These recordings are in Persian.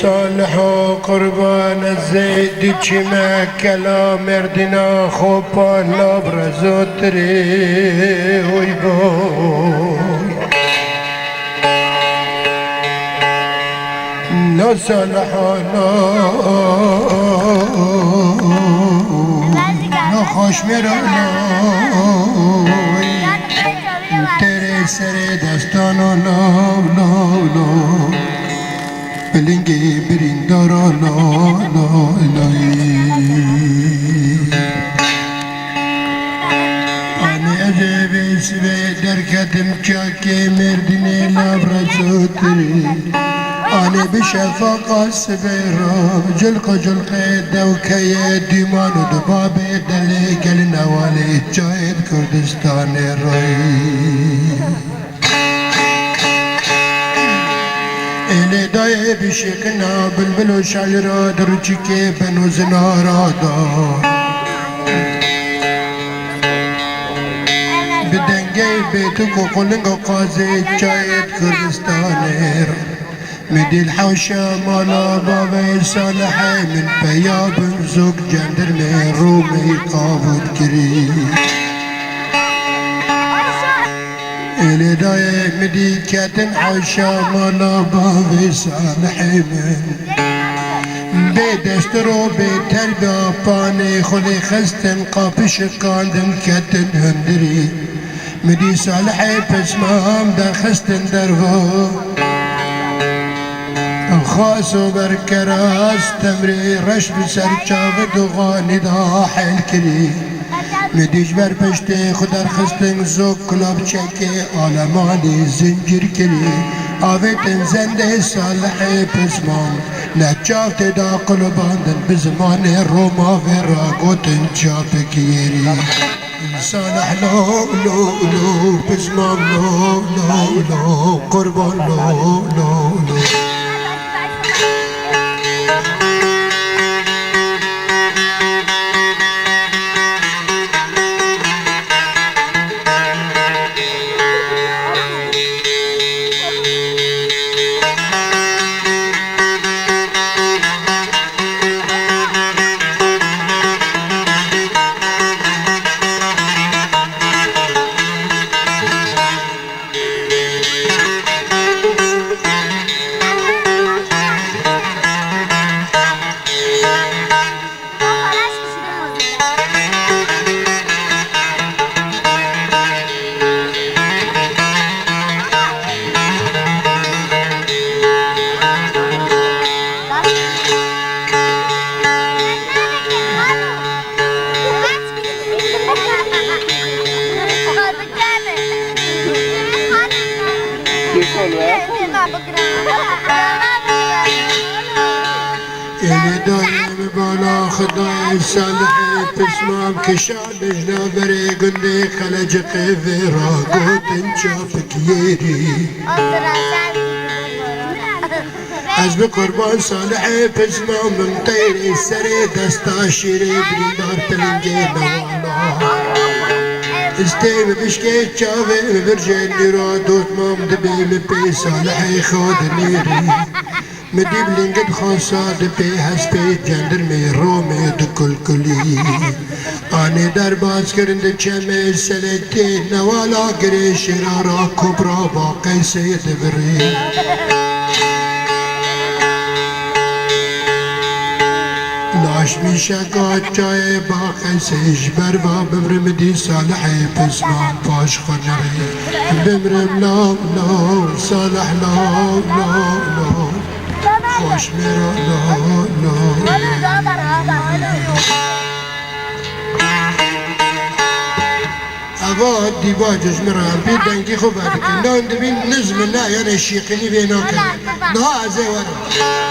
صالح قربان الزيد چما کلا مردنا خوبا لابرزو تری وی بوی نا صالحانا نا خوش مرانا تیرے سر دستانو لاو لاو لاو بلنگی بریندارا لا لا آنی عجبی سوی درکتم چاکی مردنی لابرزو تری آنی بشفاقا سوی را جلق دوکه دیمان و دباب دلی گل نوالی جاید کردستان رایی ایلی دای بشکنا بلبل و شعل را در چکه بنوز نارا دار بدنگی بیتو کو قلنگ و قازی چاید کردستان را مدی الحوشا مالا بابا صالحی من بیاب زوگ جندر من رومی قابود کری ایلی دای مدی کتن حوشا مالا بابا صالحی من بی دسترو بی تربیا پانی خودی خستن قاپش کاندن کتن هندری مدی صالحی پسمام در خستن درو خاص و برکراس تمری رش بسر چاود و غانی دا حیل کری مدیج بر پشت خودر خستن زوک کلاب چکی آلمانی زنجیر کری آویتن زنده صالحی پسمان نچافت دا قلباندن بزمان روما و راگوتن چاپ کیری صالح لو لو لو پسمان لو لو لو قربان لو لو لو ایلی دایم بالا خدای صالحی پسمام کشادش نابره گنده خلج قیفه را گوتن چاپ کیری از به قربان صالحی پسمام من طیر سر دستا شیره بریدار پلنگه نوالا استیم بشکه چاوه برجلی را دوتمام دبیم پی صالحی خود نیری مدی بلنگد خاصا دپی هسپی جندر می رومی دو کل کلی آنی در باز کرند چمه سلتی نوالا گری شرارا کبرا باقی سید بری لاش می شکا چای باقی سیش بروا بمرم دی صالحی پسمان پاش خونری بمرم لاو لاو صالح لاو لاو لاو خوش میرا لاو لاو اواد دیبا جزمرا بی دنگی خوب که نان دبین نزم الله یعنی شیقینی بینا کرد نه از ورم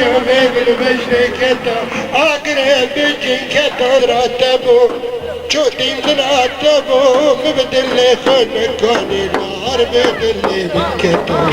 شوفي بالمجد كتا اقرب بجن كتا رتبو شوتي من عتبو مبدل خنكوني نار بدل بالكتا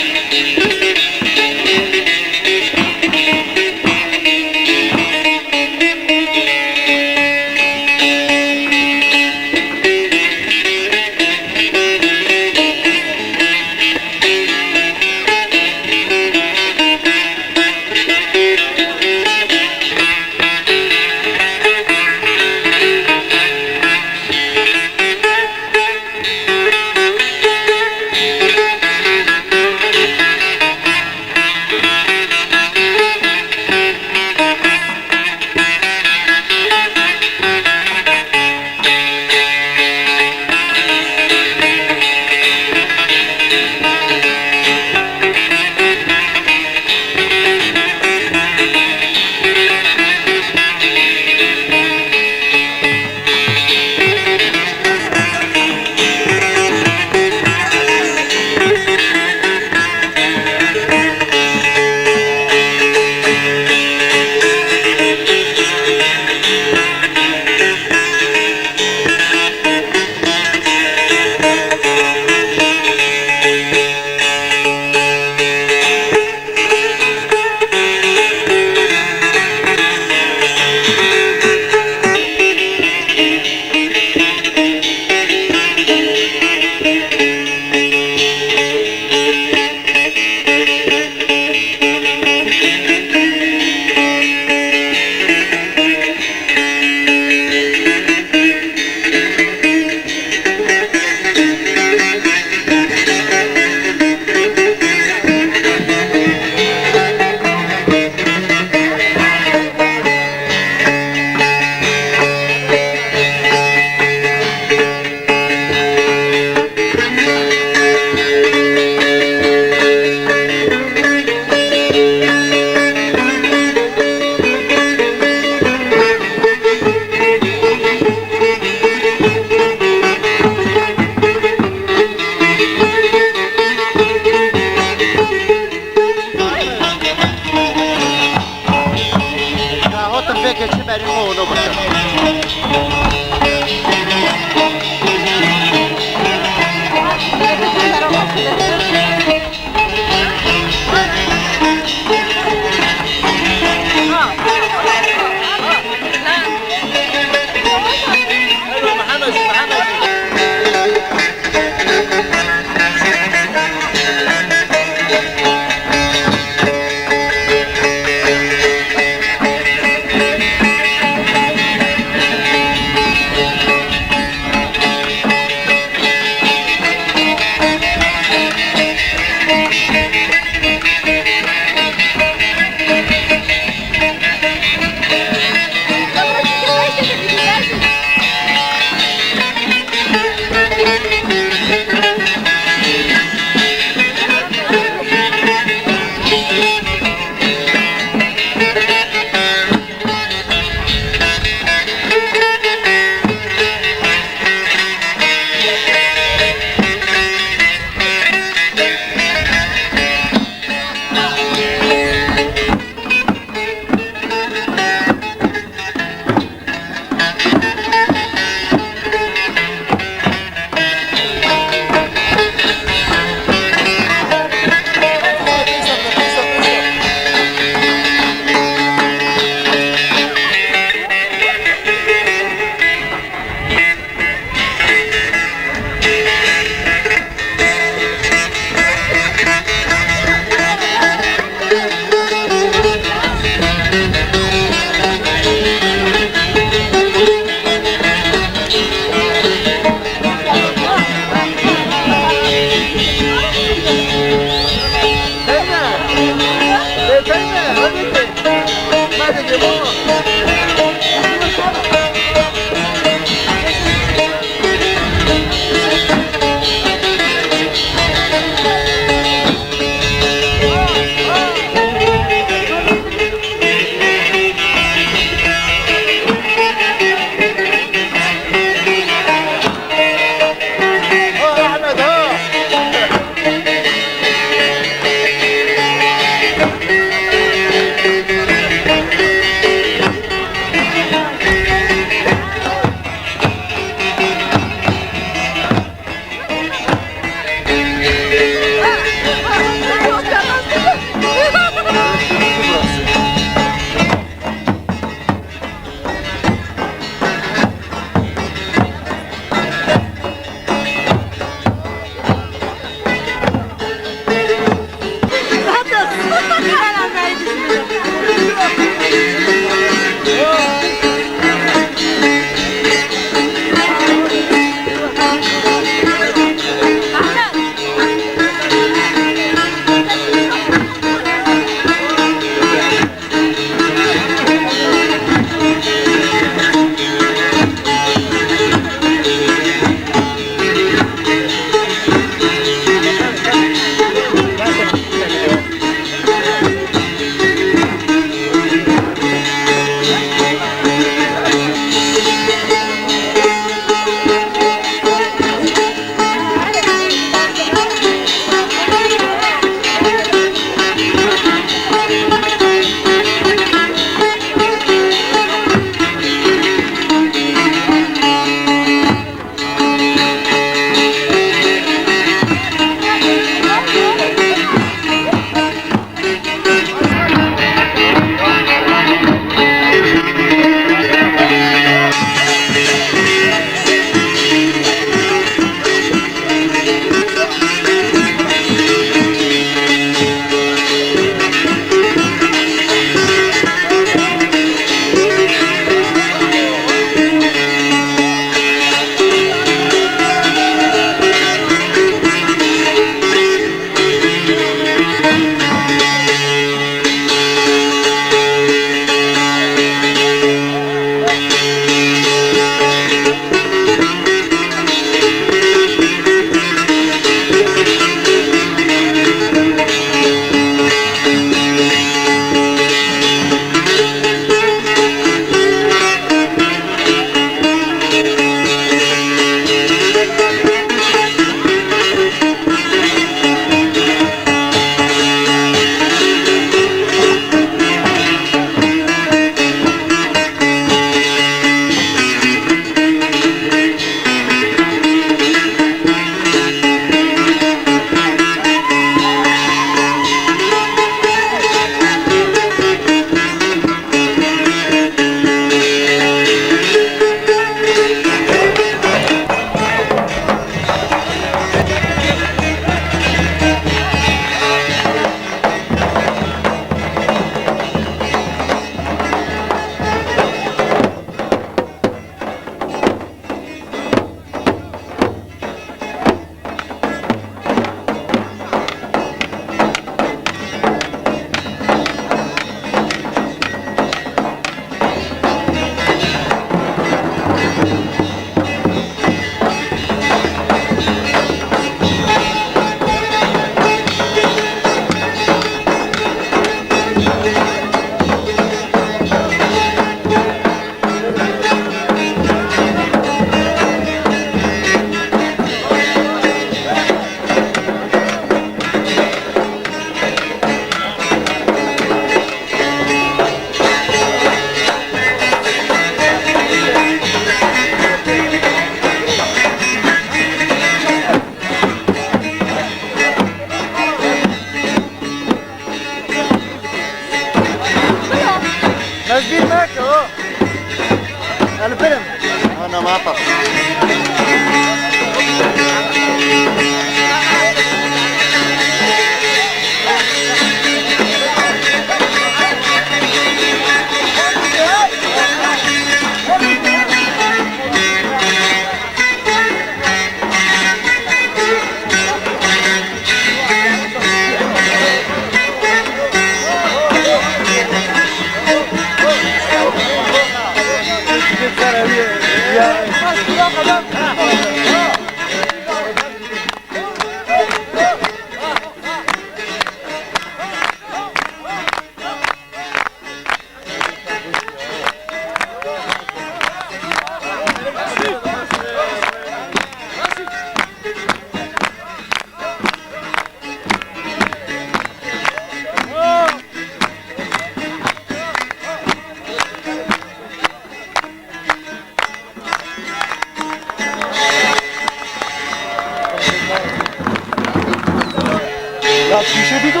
Ya şişe bir de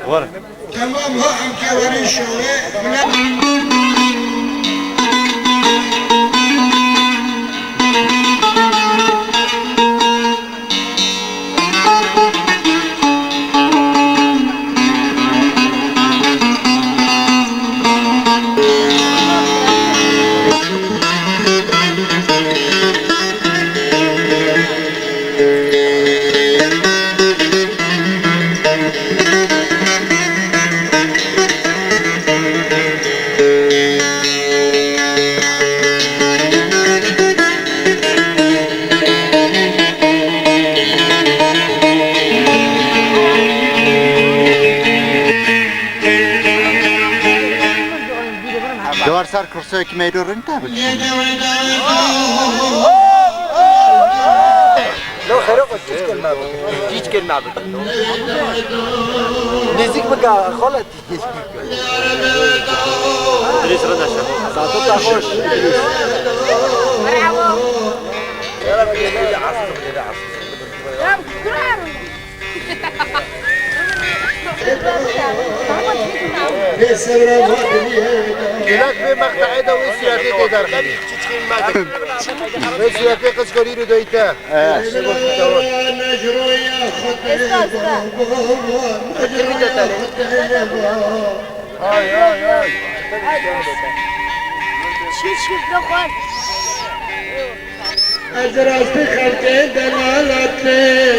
var. Tamam ha amca varın şöyle. Doarsar kursu ekmeği durun tabi. لو خيرك تيجي كلمة نزيك بقى خلط دريس رنا شا ساعتك خوش يلا بقى كده عصر كده هناك في مقطع ده وسياسي تدار خلي وسياسي قصقري له دويته هاي شوف لخوان أزرعت خلقي دلالتين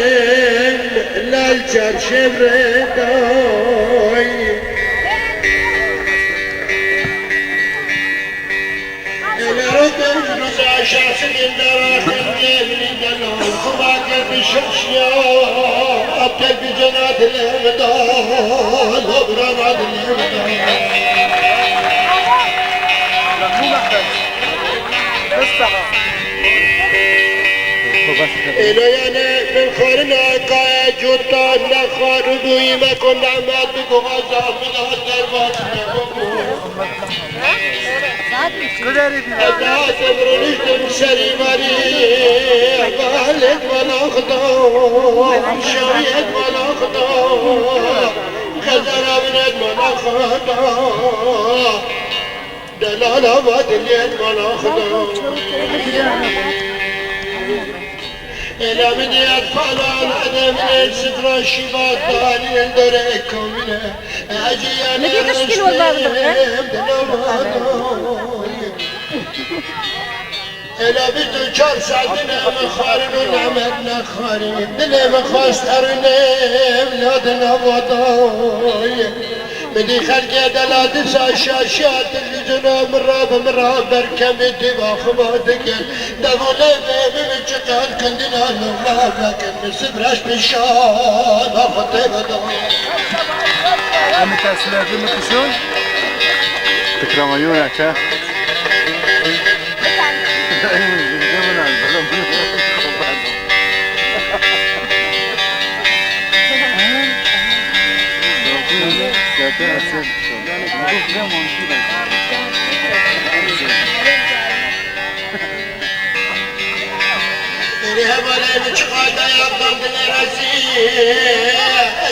للشرشف رداي إلى ركن رجع شخص من دراخل جبني دلال خباك بالشمسية أبتل بجنات الإمدال وبرماد الإمدال إلينا من خورنا قاية جوتان نخار دوي ما كنا عماد بغازا من هالدربات أنا صبر نجدم سري مريح غالد ولا خضار شوية ولا خضار خزرة من ولا خضار دلالة بدليت ولا خضار إلى من يطفال على من السترة الشباب ثاني الدريكم منه أجيال إلى بيتو شار سعدنا مخارن ونعمتنا خارين دلي مخاست أرنيم لادنا وضاي مدي خلقي دلات ساشاشات اللي مراب بركمت باخماتك دولة بيبي بچقال كندنا الله لكن مسبرش بشان أخطي بدوي أنا تأسلاتي مكشون تكرم عيونك ها. هبلي بشقاده يضل الرزية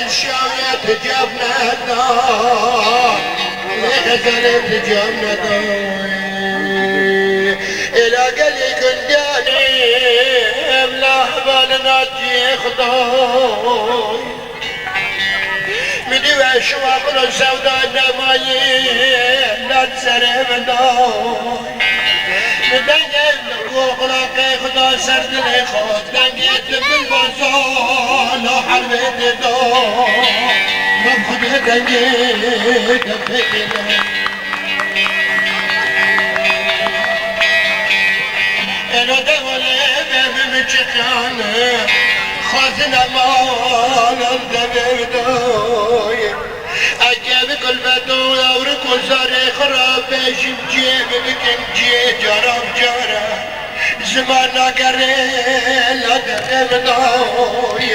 الشاوية تجابنا النار لغزلت تجابنا النار إلى قلي كنداني املا بالنا تجي خضاي مني وشوا قلو سوداء نمايي لا تسرب النار دنگل وقلاقي خدا سرد الخوت دنگيت بالبازان وحربت الدار ربحك دنگيت بفكنا انا دولي بابي مجتان خازن امان الدبردوي اجاب كل بدو يورك وزاري خراب بيشم جيب بكم جي جرام جرا زمان قريل ادمدوي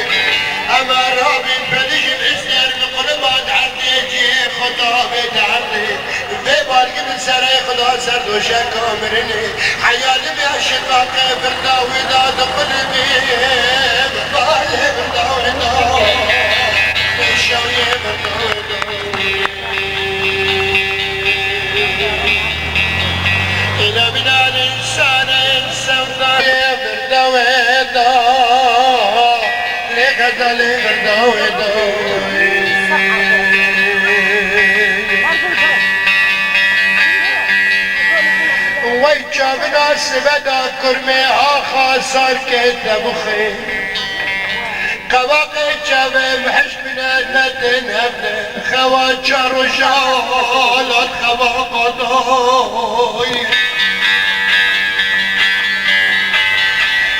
اما رابي فدش الاسر بقربات عدي جي خطابي تعدي في بالك سري خدا سرد وشكامرني حيالي بيا شفاقي برداوي داد قلبي بطالي برداوي داد بشوي برداوي داد إلى بنا الإنسان إنسان برداوي داد ليك هزالي برداوي داد ويجا بناس بدا كرميها خاسر كيدا بخي قواقي جابي محش بنا ندن هبنا خواجا رجالات خواقضاي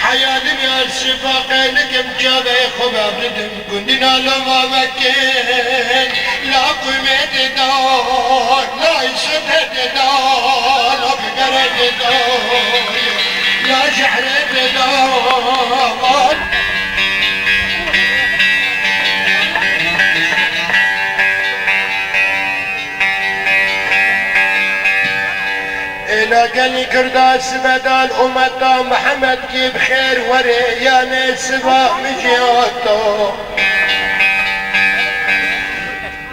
حيالي يا الشفاقي نقم جابي خباب ندم قندنا لما مكين لا قيمة دار لا يشبه دار لا بقرد دار لا شحر دار إلى قلي كرداس بدال أمتا محمد كي بخير وريان سبا مجيوتو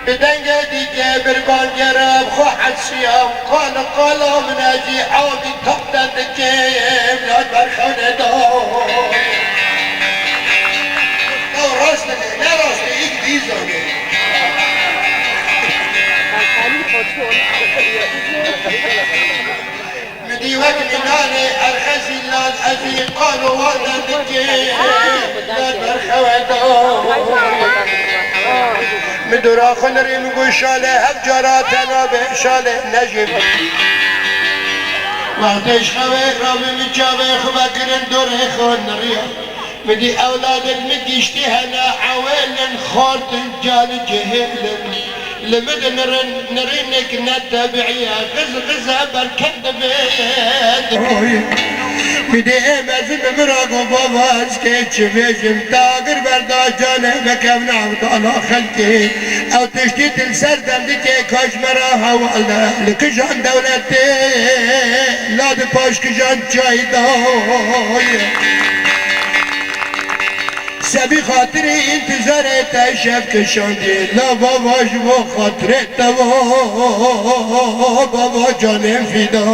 بدنجة دي جابر بانجراب خوحة سيام قال من أجي عودي تقدر دكيم لا تبرخون دور لا راسنا يكدي زوني مدي وقت ناني أرخزي اللال أزي قالوا وانا دكيم لا تبرخون دور مدورا خنري مقول شاله هفجراتنا بشاله نجم وقتش خوي رامي مجابي خباكرن دوري خون نريا مدي أولادك مديشتي هنا حوالن خورت الجال جهلن لمد نرينك نتبعيها غزها بركد بيت مدي مزن مراقو باباز كيتش بيجم تاقر بردا جانه مكبنا وطالا خلقي او تشتيت السردم ديكي كاش مراها والده لكجان دولتي لا دي باش كجان جايداي سبي خاطري انتظاري تشف كشاندي لا بابا جبو خاطري تبا بابا جانم فدا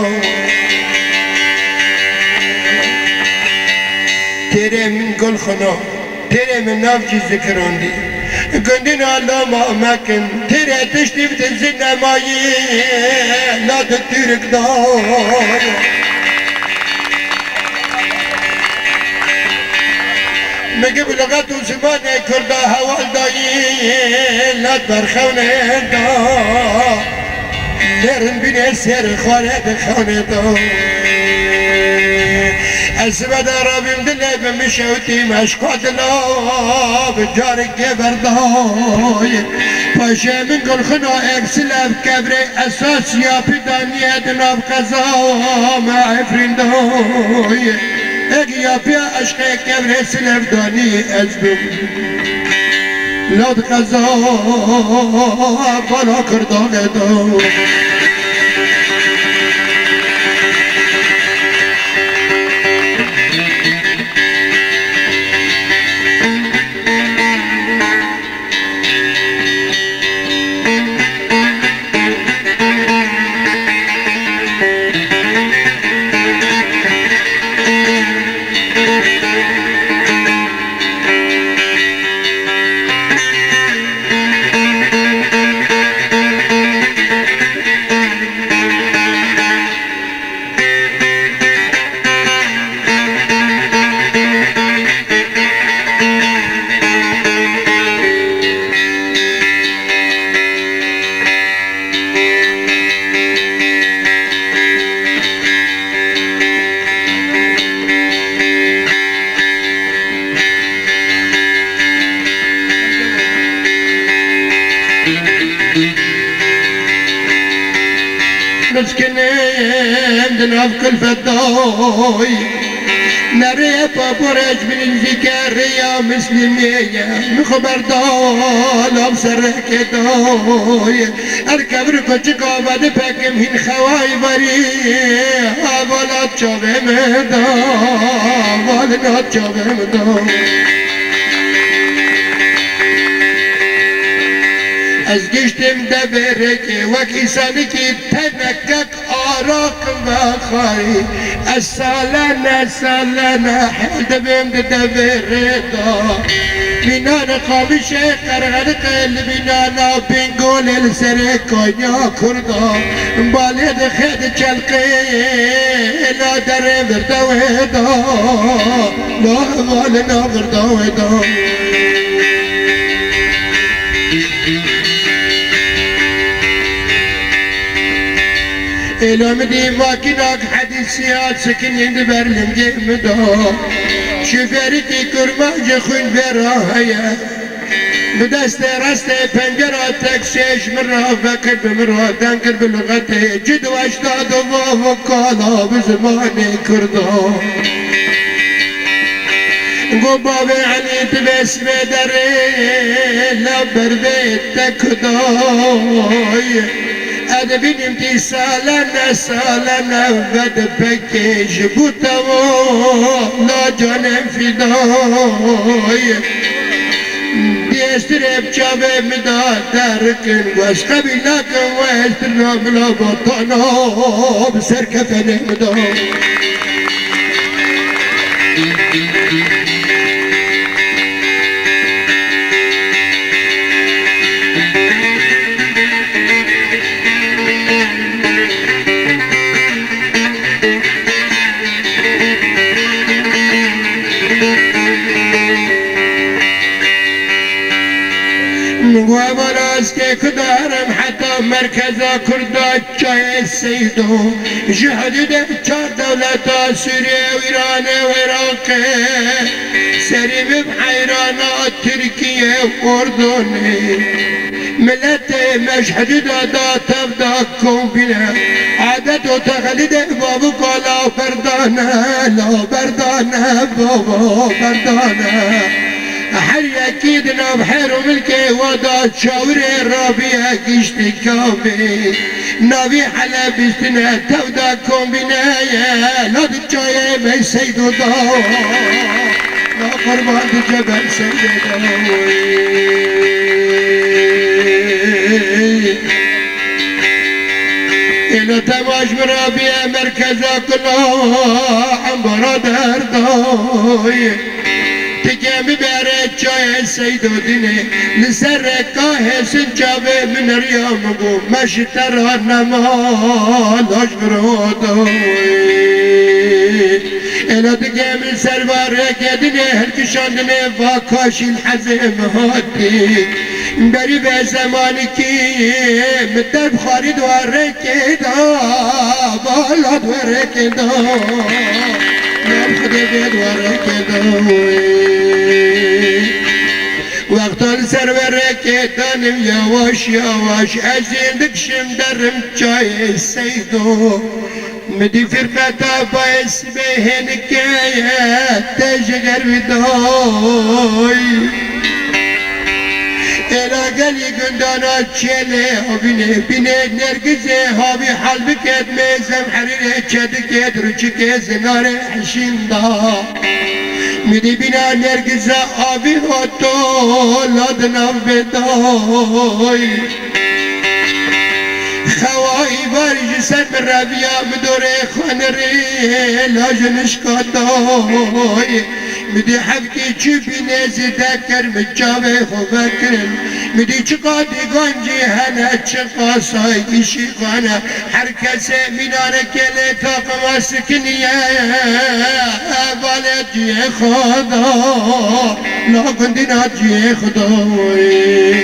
تیرے من گل خنا تیرے من نافجی ذکران دی گندنا لما مکن تیرے تشتی بتنزل نمایی لا تتیرک دار مگه بلغت و زمان کرده حوال دایی لا تبرخونه دار نرن بینه سر خوانه دخانه دار اسبد ربي مدلي بمشوتي مشقود لا بجارك برداي باشا من كل خنا اكسلا بكبري اساس يا بدانية دنا بقزا مع فرنداي اجي يا بيا اشقي كبري سلف داني ازبم لا بقزا بلا كردان داي مسكين عندنا في كل فداي نري بابورج من الذكر يا مسلمية مخبردار بسرك دوي اركب ركوتك وبعد بكم هن خواي بري ولا تشوفه مدا ولا تشوفه مدا از گشتم دبرك وكيسانك تنكك آراق وخاري السالنا سالنا حد بهم دبردا بنانا قابش قرغن قلب بنانا بنقول السركونيا كردا بالد خد چلقي لا در بردا ودا لا والنا بردا ودا إلهم دي ماكيناك حديثيات سكن يند برلم جيمدا شفرتي كرماج خون براهيا بدست راست پنجرة تكسيش مرة فكر بمرة تنكر بلغته جد واشتاد وقالا بزمان كردا قباب علي تبس بدري لا بربيت تكداي أدبين امتسالنا سالنا بد بكيش بوتاو لا جانم فداي ديسترب شابه مدا تركن واش قبيلك واسترنا بلا بطانا بسر كفن مدا وبراس كدارم حتى مركز كردا جاي السيدو جهد دكتور دولة سوريا وإيران وعراق سريم بحيران تركيا وأردن ملت مشهد دا تبداكم بنا عادت وتقليد بابو قالا بردانا لا بردانا بابا بردانا حري أكيدنا بحير وملكي ودا شاوري رابيا كيشتي كامي نبي حلا بستنا توداكم بنايا لا تجايا من سيدو دا لا قربان جبل سيدو إلى تماش مرابيا مركزا كلها عمبرا دردوي تجمع برد جای سیدودینه لسرکاه سنجابه من ریام گو مشتر نمالاش برادوی الا تجمع سرواره کدینه هر کشاندنه واکاشی الحزم هاتی بری به زمانی که مدب خارد واره کدا بالاد واره کدا نام خده بید واره کدا وقتان سرور کتانم یواش یواش از زندگشم درم چای سیدو مدی فرقتا باعث بهن که تجگر بدای الا گلی گندانا چله بینه بینه نرگزه هاوی حال بکد میزم حریر چدکد روچک زنار حشیندا میدی بینا نرگزه آبی هاتو لادنم بدای خوایی بارج سر من ربیا بدوره خان ری لاجنش کاتای میدی حبکی چی بینه زیده کر مجاوه خوبکرن میدی چقا دیگانجی هنه چقا سایگیشی خانه هر کسی میناره کلی تاقما سکنیه بالت جیه خدا لاغندینا جیه خداوی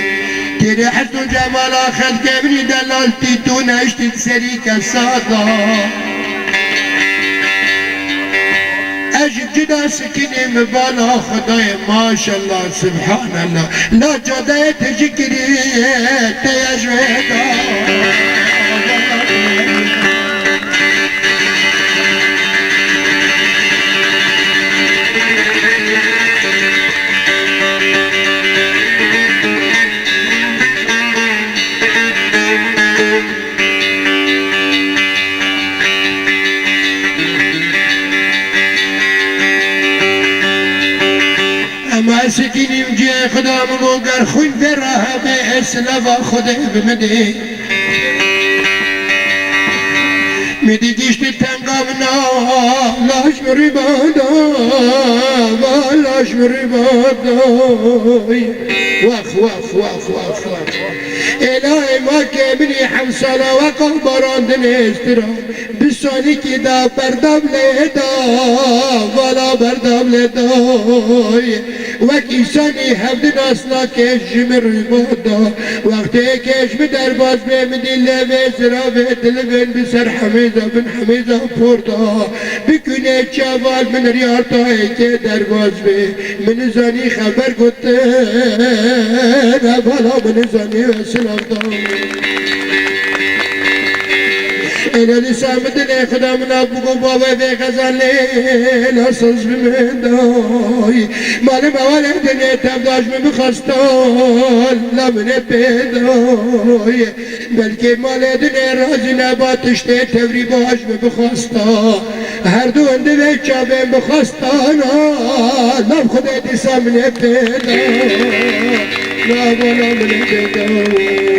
تیره حسن جمال آخر کبری دلالتی تو نشتید سری کسادا اجب جدا سكيني مبالا خداي ما شاء الله سبحان الله لا جدا تجكري تيجويدا سکینیم جه خدا مگر خوی براه به اسلوا خدا بمده میدی گشتی تنگامنا لاش مریبادا و لاش مریبادا وخ وخ وخ وخ وخ الهی ما که بنی حمسالا و قلباران دنسترا بسانی که دا بردم لیدا والا بردم لیدا و کیسانی هفت ناسنا کش مریبادا وقتی کش بدر باز بمدی لبه زرافه دلبن بسر حمیزه بن حمیزه پورتا بکنه چوال من ریارتایی که در باز به من زانی خبر گته بالا من زانی و سلام دام اینا سامدن خدا منا بگو بابا به غزل لیلا سوز بمندای مال موالدن تبداش بخستان لمن پیدای بلکه مالدن رازی نباتش تبری باش بخستا هر دو انده به چابه بخستانا لب خدا دیسا من پیدای لابالا من پیدای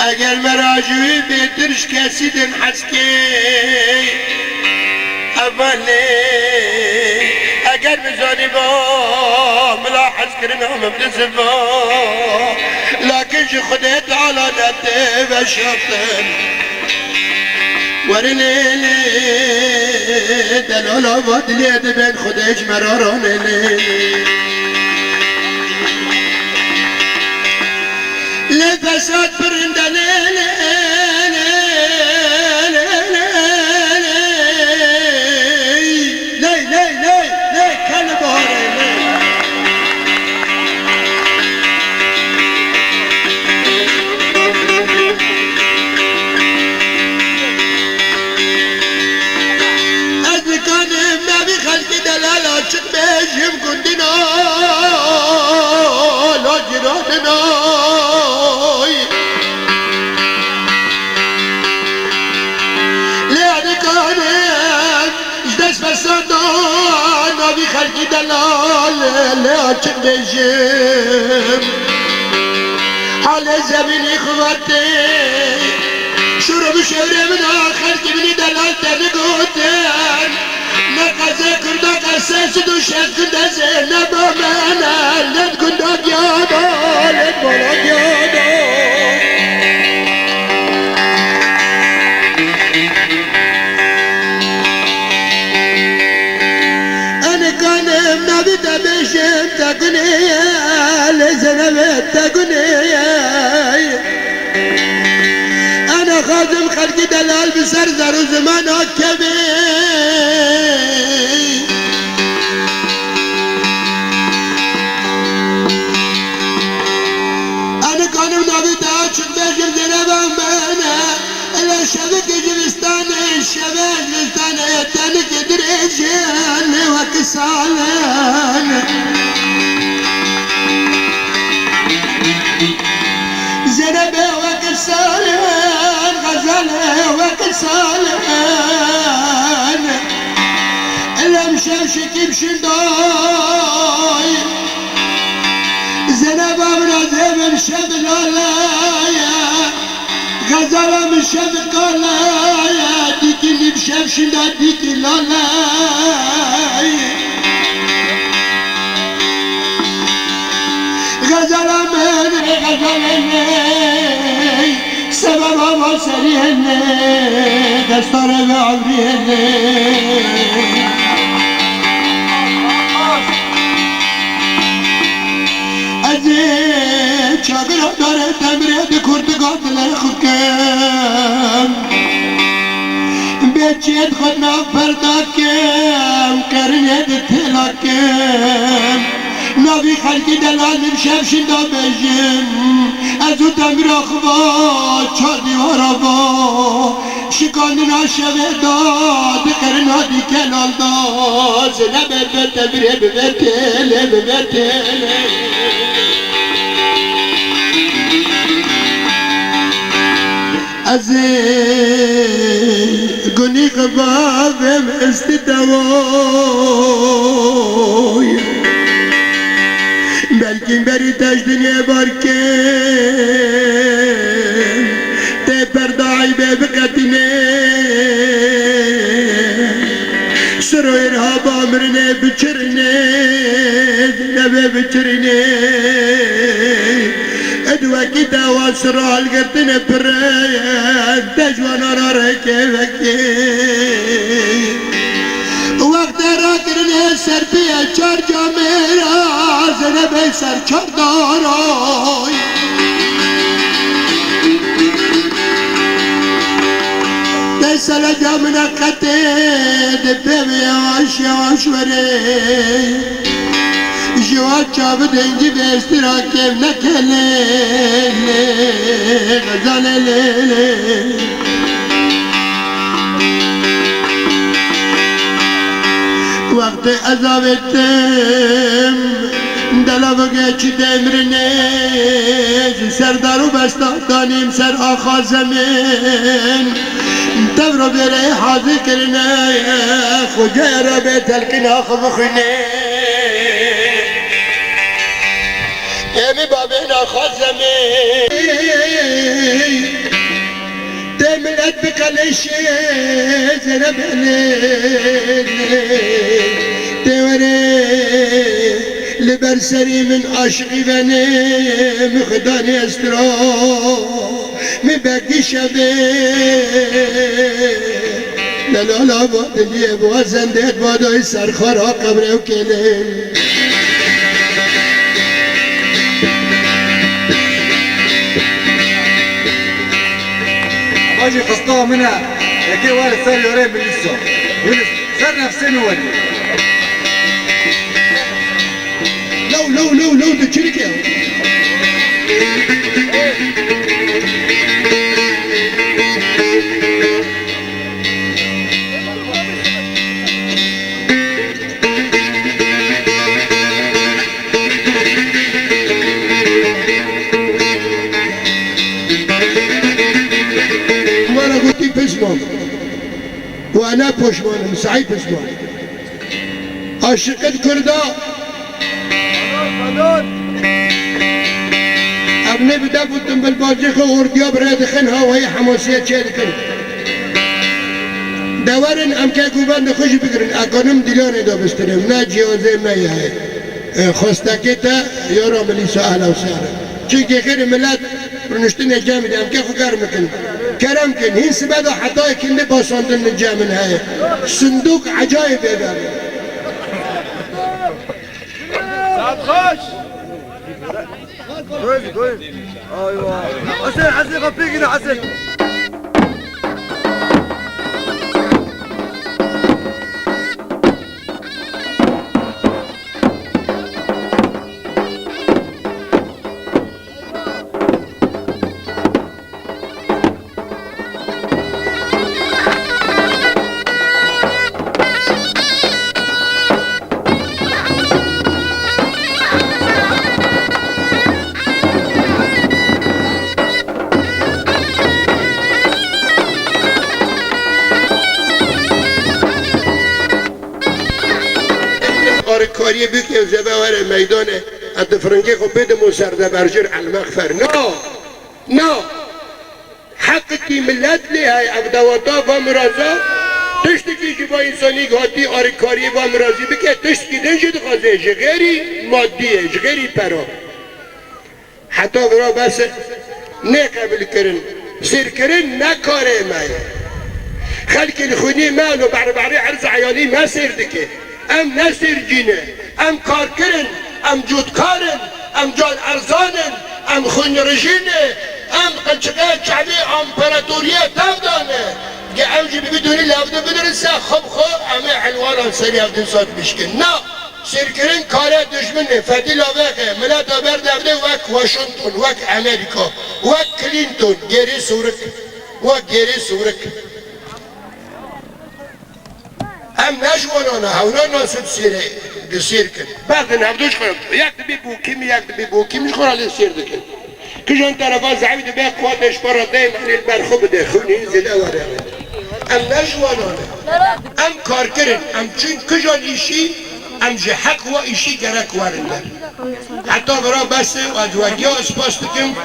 اگر مراجوی بیترش کسی دن حسکی اولی اگر مزانی با ملاحظ کرنا مبلز با لكن شو خدي تعالى ندي بشطن ورليلي دلولا بدلي بين خديش مرارون ليلي لفسات برند ليلي بيجم كندنا لا جيراننا لأن كان جدش فسادا نبي خلقي دلال لا تشم بيجم على زمين إخواتي شرب شوري من خلقي مني دلال تنقوتن نقزه كردك أساسد وشد زينب مانا لد كردك يادا لد بلد يادا أنا كان نبي تبشم تقنية لزنب تقنية أنا خادم خلقي دلال بسرزر وزمان كبير أنا كانوا نبي تاجم بجم زنبا مانا إلا شبك جبستان الشباب جبستان يتنك دريجان وكسالان شكيب شنداي زنب أبرزه من شد لالايا غزالة من شد قالايا ديكي اللي بشاف شندا ديكي لالايا غزالة من سبب ما سريهني دستار بعمريهني أزيد شاقر دار تمريد كرد قاتل خدكم بيتشيد خدنا فردكم كرنيد تلاكم نبي خلقي دلال مشاب شندا بجم ازو تمر اخوات چادی ورابا شکاننا شوه داد قرنا دی کلال داد زنب بتمره ببتله ببتله از گنی قبابم استدوای بلکه بری تجدنی بارکن ته پرداعی به بقتنه سرویر ها بامرنه بچرنه نبه بچرنه ادوکی دوا سرال گرتنه پرین دجوانا را رکه وکی وقت را کرنے سر پہ چار جا میرا زنب سر چار دارائی تیسل جا منقطع دبے میں آش آش ورے جواد چاب دنجی بے استراکیم نکلے غزال لے لے وقت عذابتم دلو گچ دمرنه سردارو بستانیم سر آخا زمین تبرو بره حاضر کرنه خوجه را به تلقین آخا بخونه امی بابین آخا زمین ملت بقلشه زنب توري لبرسري من عاشقي بني مخداني استرا من باقي شبه لا لا لا بعد اللي ابو زندت بعد سرخرا قبره وكلم اجي قصطوها منها لكن والد صار يورين من السوق صار نفسين ولي لو تشركه وانا پشمانم سعید پشمان عاشقت کردا ابني بدا بودم بالباجيخ ورديا براد خنها وهي حماسية شادكن دورن ام که گوبان خوش بگرن اکانم دیلانه دا بستنم نه جیازه نه یه خواستکی تا یارا ملیسا اهلا و سهلا چونکه خیر ملت رنشتن جامد ام که خو کرم کن کرم کن هین سبدا حتای کنده باساندن جامن های صندوق عجایب بیداره سعد خوش كويس ايوه حسن غفيق هنا حسن کاری بکی و زبه وره میدانه اتفرنگی خو بدم و سرده برجر المغفر نه حق تی ملت لی های افدواتا و مرازا تشتی که با انسانی گاتی آرکاری و مرازی بکه تشتی دنجد خوازه جغیری مادیه جغیری پرا حتی برا بس نه قبل کرن سیر کرن نکاره مایه خلق الخونی مالو بربری عرض عیانی ما سیر دکه ام نسیر جینه ام کار کرن ام جودکارن ام جان ارزانن ام خون رژینه ام قلچقه چعبی امپراتوریه تبدانه گه ام جی بدونی لابده بدرسه خب امه حلوان سری افدن سات بشکن نه سرکرین کاره دشمنه فتی لاوقه ملت آبر دفته وک واشنطن وک امریکا وک کلینتون گری سورک ام نجوانانا هونا ناسب سیر کن بعد نبدوش خورم یک دبی بوکیم خورا لی سیر دکن کجان طرفا زعبی دبی قواتش برا دیم انیل برخوب ده خونی زیده واره ام نجوانانا ام کار کرن ام چون کجان ایشی ام جه حق و ایشی گرک وارندر حتی برا بسته و ادواگی ها اسپاس دکم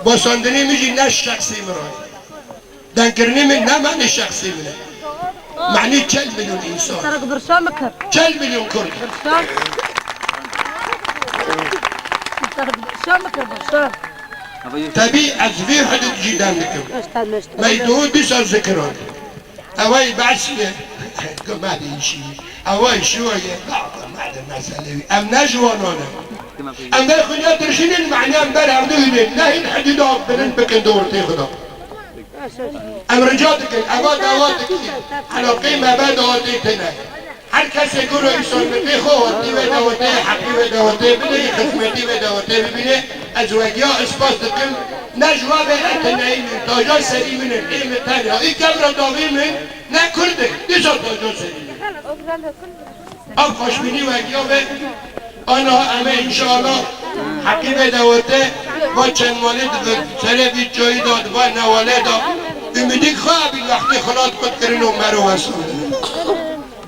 باساندنی میجی نش شخصی مرای دنکرنی من نه معنی شخصی منه معنی 40 میلیون انسان ترك برشام مكر 40 میلیون کرد برشام ترك برشام مكر برشام تبي أزفي حدود جدا لكم ما يدور بس الذكران أواي بعشية ما لي شيء أواي شوية بعض ما هذا مسألة أم نجواننا أم ناخذ يدرشين معناه أم بلا عبدين لا ينحدد بلن بكن دور تاخذه أم رجاتك أباد أواتك على قيمة بعد أواتيتنا هر کس گروه ایسانتی خواهدی و دوته حقی و دوته بینه خدمتی و دوته ببینه از وگیا اسپاس دکن نجواب اتنایی من تاجا سری من قیم تنها ای کم را داوی من نکرده دیسا تاجا سری من آب خوشبینی وگیا به آنها همه انشاءالله حقی و دوته با چند والد سره بید جایی داد و نواله داد امیدی خواه بین وقتی خلات کد کرن و مرو وصول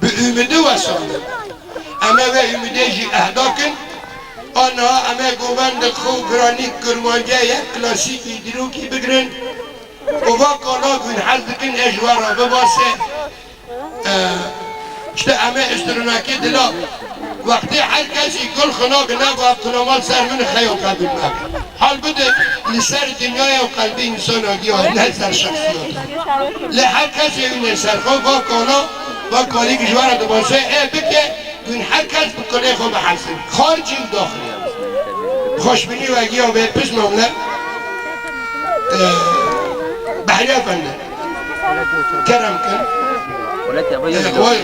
به امیده وصول اما و امیده جی اهداکن آنها همه گوبند خوب گرانی کرمانجه یک کلاسیکی دروکی بگرن و واقعا گوین حزدکن اجوارا بباسه چه همه استروناکی دلا وقتی هر کسی گل خناق نباید کنامال سر من خیال قبول نبید حال بده لسر دنیای و قلبی انسان آگی ها نه سر شخصیات لحر کسی این سر خواه با کالی که جوارا دباسه بکه این هر کس بکنه خواه بحسن خارجی و داخلی خوشبینی و اگی ها به پس مملک بحری افنده کرم کن وای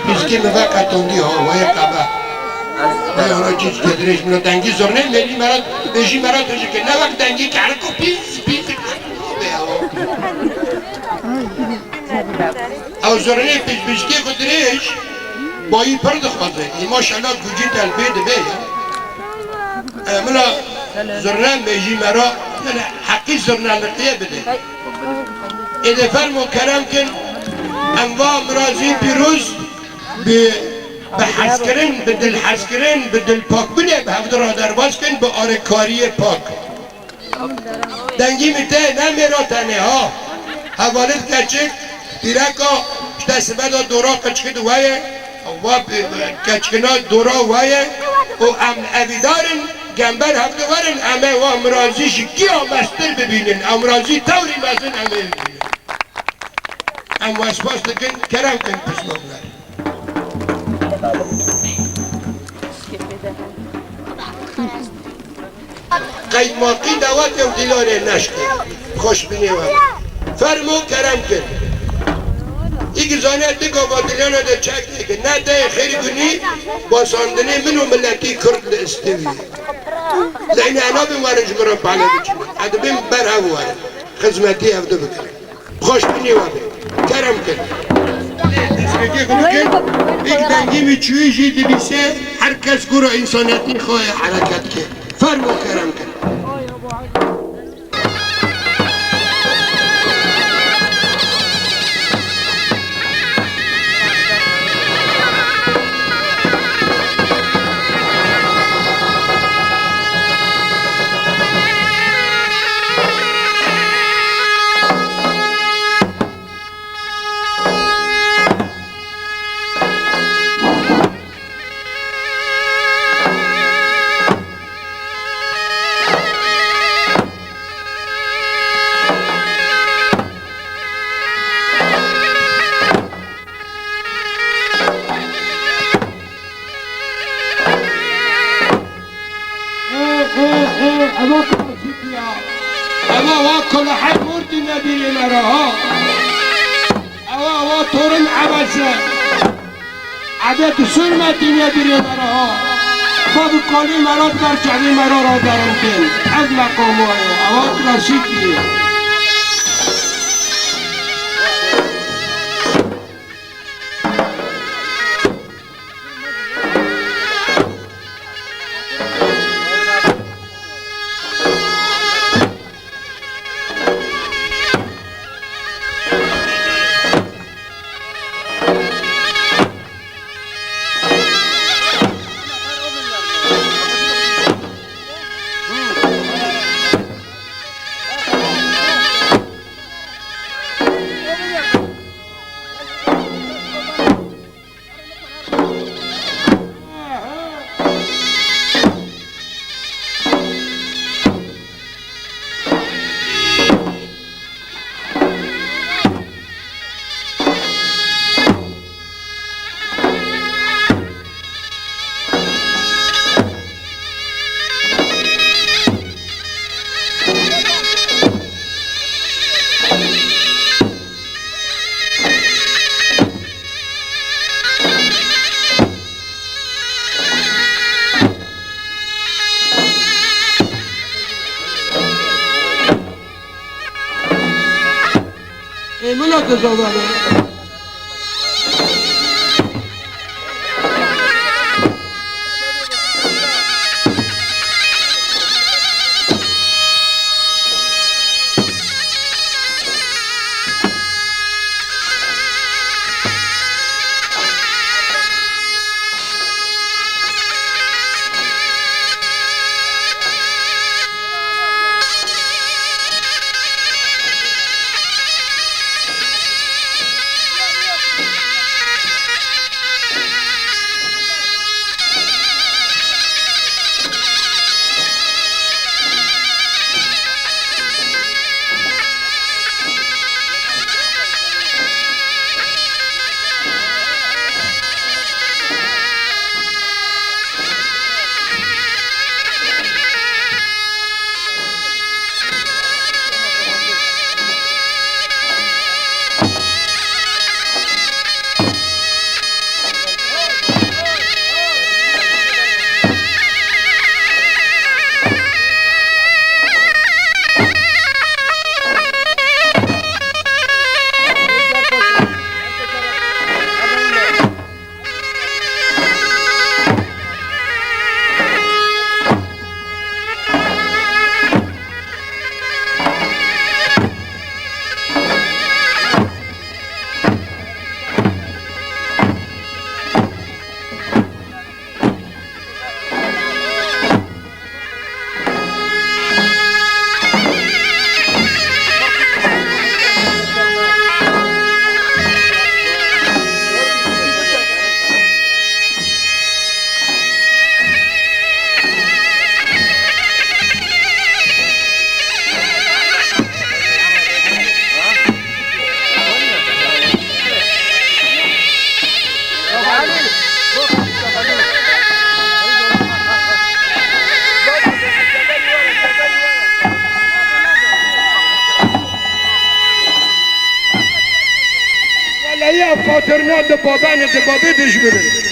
پیسکی مفاقه تونگی ها وای قبه وای اونا چیز کدرش منو دنگی زرنه ملی مراد بشی مراد توشه که نه وقت دنگی کرکو پیس او زرنه پیسکی کدرش با این پرد خوازه این ماشالله گوجی تلبید بیا منا زرنه بیجی مراد حقی زرنه لقیه بده ایده فرمو کرم کن انواع مرازی پیروز به حسکرین به دل حسکرین به دل پاک بله به هفت را درباز کن به آرکاری پاک دنگی میته نمیرا تنه ها حوالت کچک دیرکا دستبه دورا قچکد وایه و کچکنا دورا وایه و امن اویدارن گنبر هفته ورن امه و امرازیش گیا مستر ببینن امرازی توری مزن امه ببینن ام واسپاس دکن کرم کن پس مبلر قید ماقی دوات و دیلانه نشکن خوش بینیم فرمو کرم کن ایک زانه دکا با دیلانه ده چک نکن نه ده خیلی کنی با ساندنه منو ملتی کرد استوی لعین انا بیم وارنج مرم پاله بچنه ادبیم بر هفو وارن خدمتی هفته بکنه خوش بینیم کرم کن دستگی کنو کن ایک دنگی می چوی جی دبیسه هر کس گروه انسانیتی خواه حرکت که فرمو کرم کن اما كاسيتيا اما واكل حد ورد النبي مرها اما تورن عبسه عدد سلمة النبي مرها باب قالی مراد در جعبی مرا را دارم کن از مقام اوات راشیدی ملا تزوانه خاطرنا دبابان دبابي بيجبرن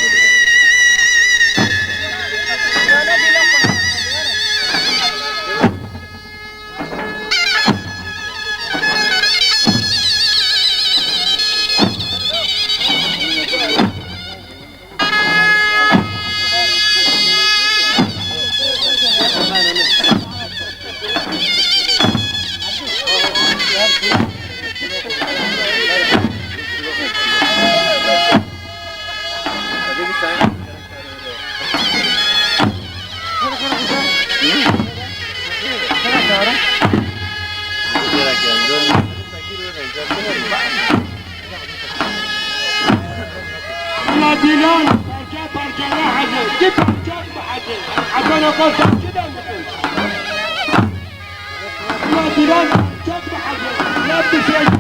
ديلان برجع واحد جيب برجع واحد عشان اقول كده يا ديلان برجع واحد لا بشيء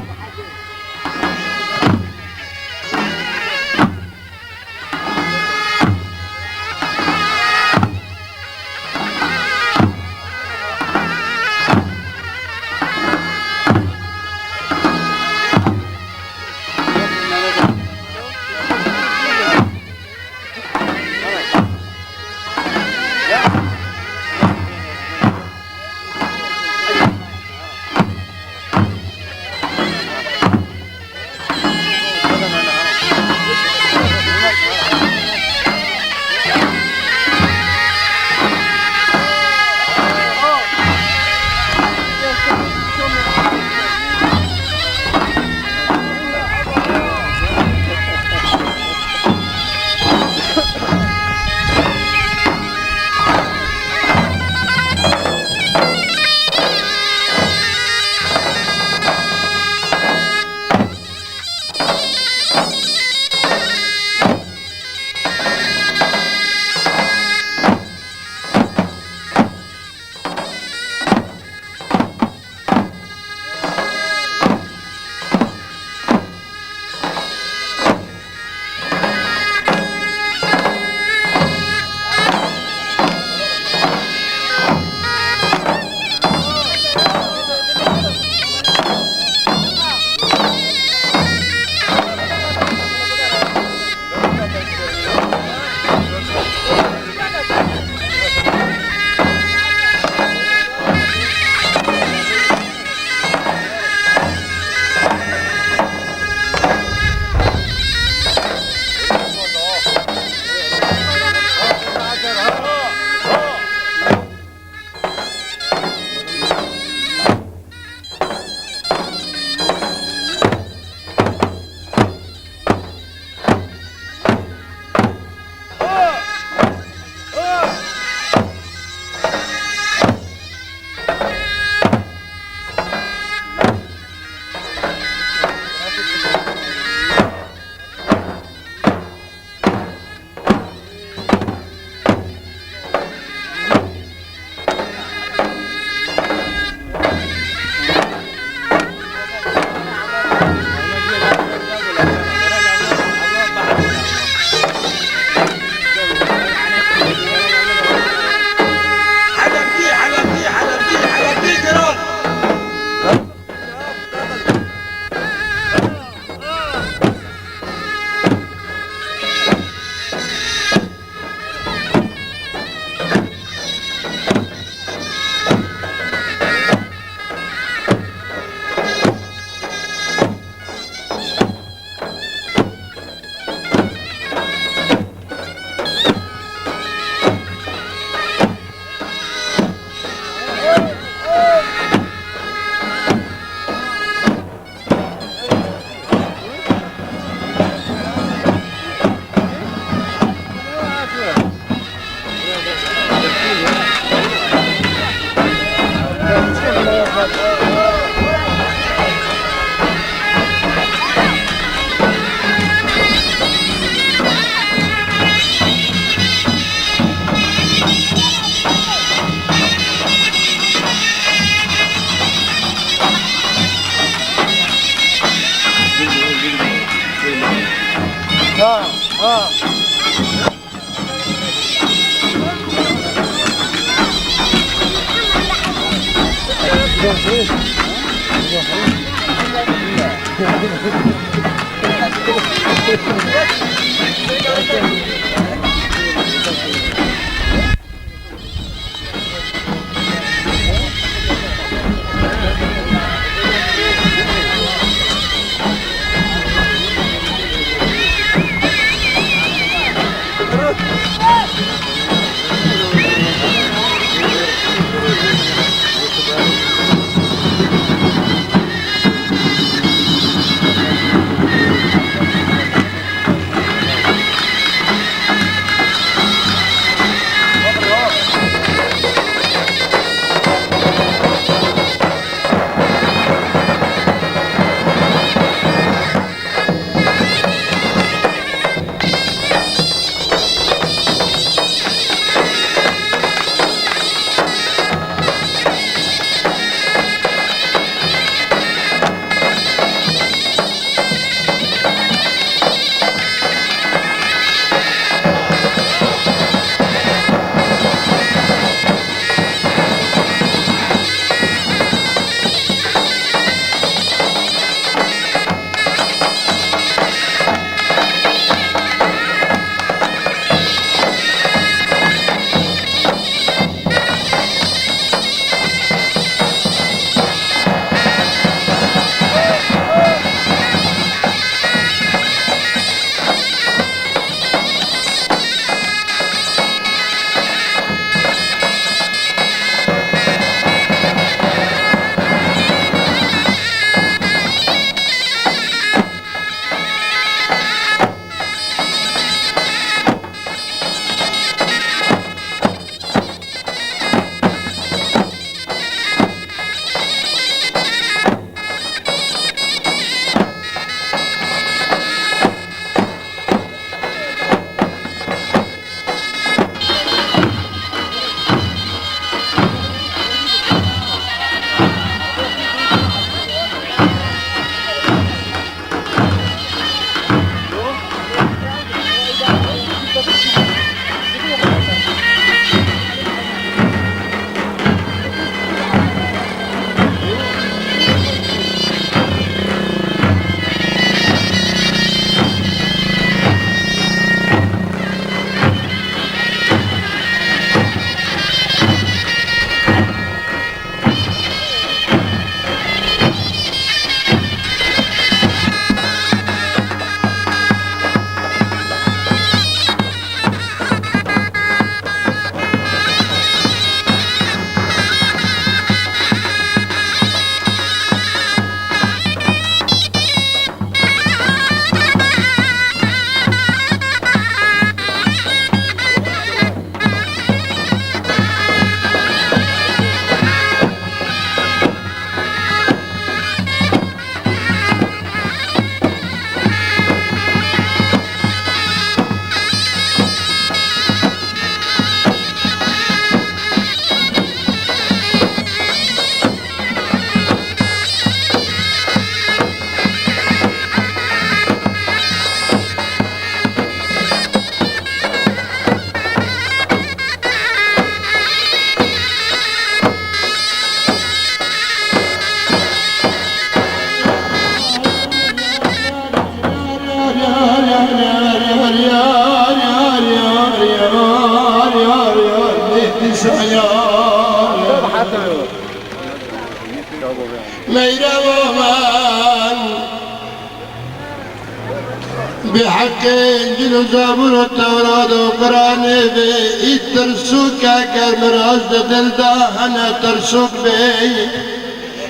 بحق انجیل و زبور و تورات و قرآن به ای ترسوک اگر مراز دل دهنه ترسوک به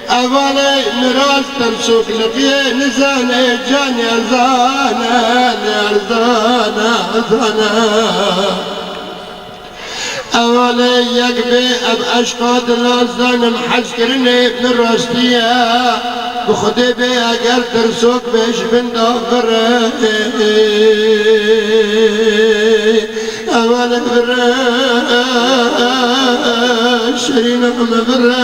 اول مراز ترسوک لقیه نزانه جان ارزانه اول یک به اب اشقاد لازانم حج کرنه من راستیه بخوده به اگر ترسوک بهش بنداغره اول بره شرینم بره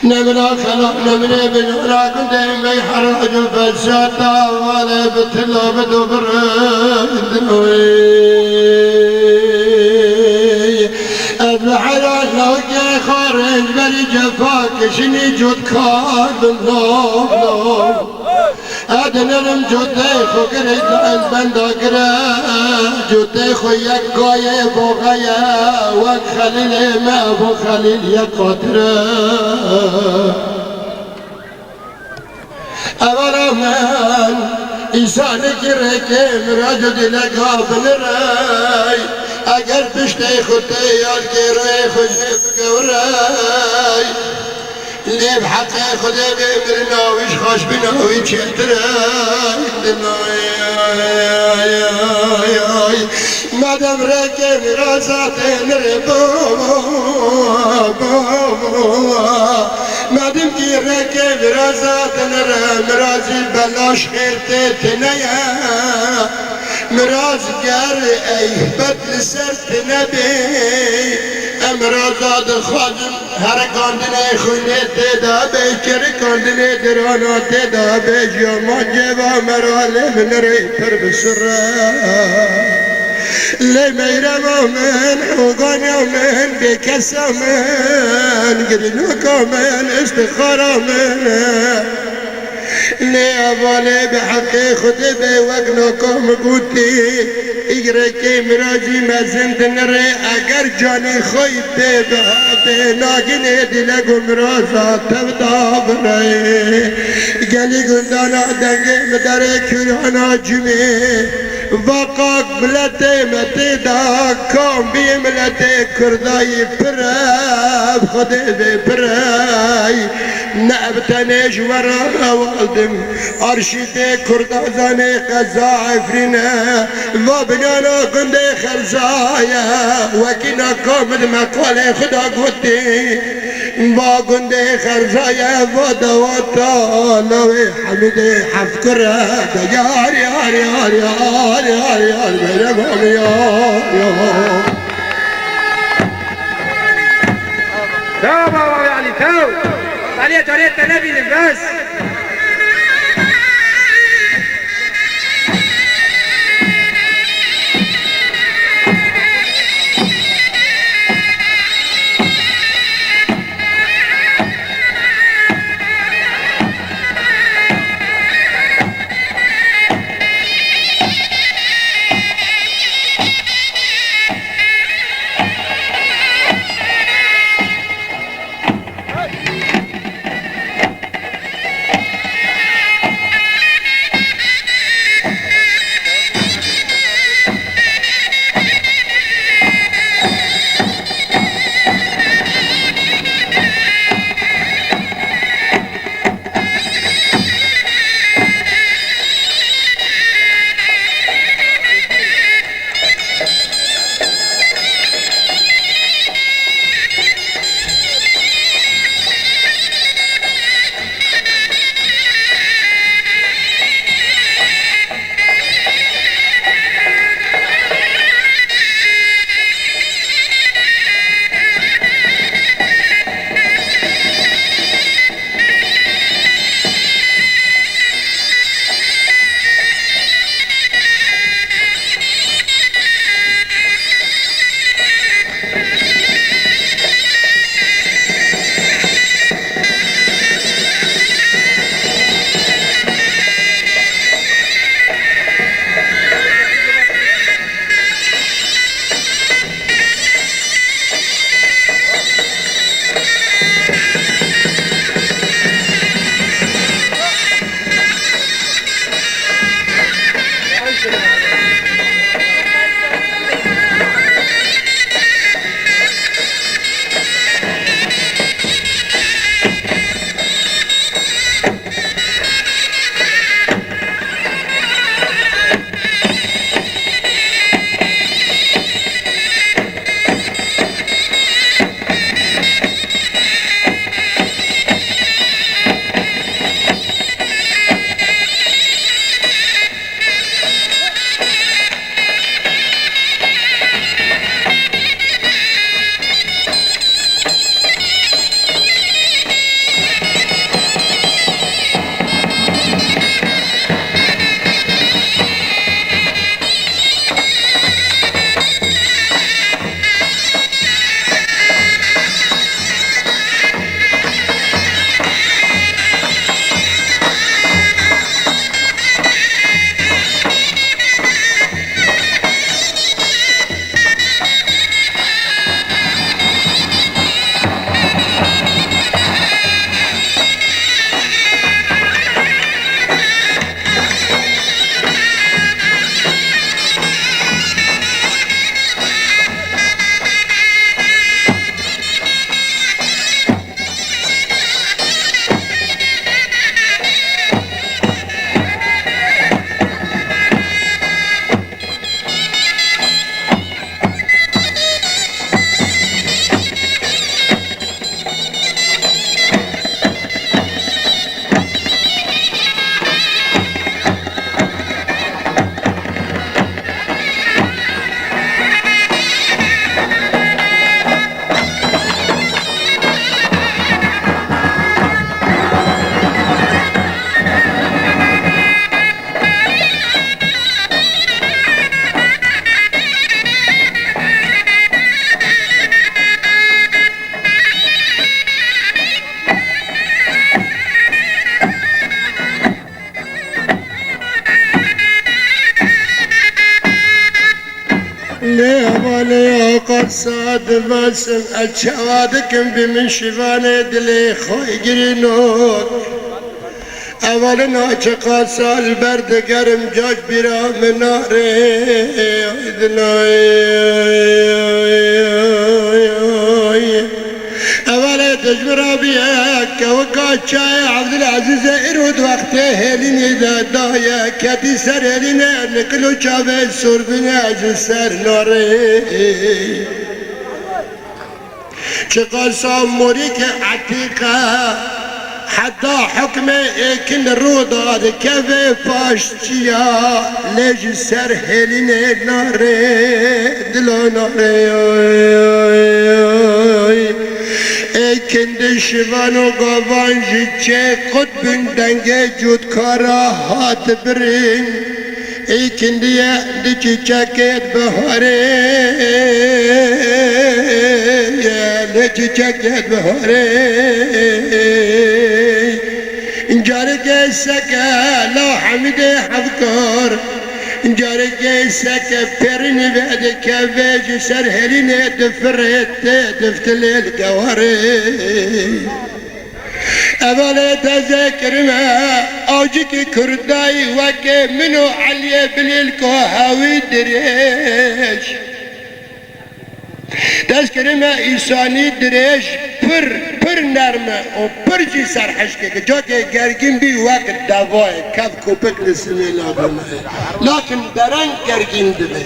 نمنا خلق نمنا بنورا كنتين بي حراج فالشاتا ولا بتلا بدو بره بری جفا کشنی جد کار بلو ادنرم جده خو گره از بندا گره جده خو یک گای بوغیه وک خلیل ما بو خلیل یک قطره اولا من ایسان گره که مراجو دلگا بنرائی اگر پشت خودت یاد که روی خوش بگوری لیب حق خود بمرناویش خوش بناوی چهترای مدام رکه مرازات نره مدام کی رکه مرازات نره مرازی بلاش خیرت تنیا مرازگر ای بدل سرت نبی امرازاد خادم هر کاندنه خونه تدا بی کر کاندنه درانا تدا بی جامان جوا مرالم نره پر بسره لمیرم من حقانم من بکسم من گرینوکم من استخارم من لأولي بحق خدي بوقنكم قوتي إجركي مراجي ما زند نري أجر جاني خوي بناقني دلقم رازا تبدا بري قالي قندانا دنقي مدري كرانا جمي وقاق ملتي متدا كام بي ملتي كرداي براب خدي براي نابتنيش ورا والدم أرشيدي كردازاني قزا عفرنا وبنانا قندي خرزايا وكنا كامل مقالي خدا قدي وقندي خرزايا ودواتا لوي حمدي حفكرة يار يار يار يار يار يار بيرقم يار تو بابا يعني تو عليه طريقة النبي للباس ليبالي قصاد باسم أتشوادكم بمن شفاني دلي خوي جرينوك أولنا قصا البرد قرم جاج برا من ناري أولا تجبر بيك وكاتشاي عبد العزيز إرود وقته هلين دايا كاتي سر هلين نكلو شابه سور بناز سر ناري شقصا مريك عتيقة حتى حكمه كن الروضة كيف فاشتيا ليش سر هلين ناري دلو ناري كند شوانو قوان جيتشي قطب دنگه جود كارا هات برين ای کندیه دیچی چکت بهاره دیچی چکت بهاره جارك سكا لو حمد حفكر جارك سكا برني بعدك بيج سرهلين دفرت دفتل القواري أبالي تذكر ما أوجك كرداي وكي منو علي بليلكو هاوي دريش تذكر ما إنساني دريش پر نرمه و پر جي سرحشكك جوكي گرگين بي وقت دواي كف كوبك لسمي لابنه لكن درن گرگين دبه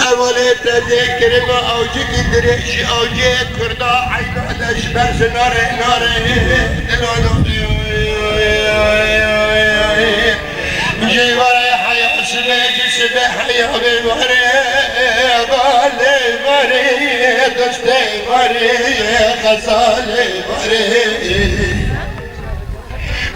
أولي تذكر ما أوجك دريش أوجي كردا عيدادش برز ناري جي وري حياة سبيجي سبي حياة بالوري بالي وري دستي وري غزالي وري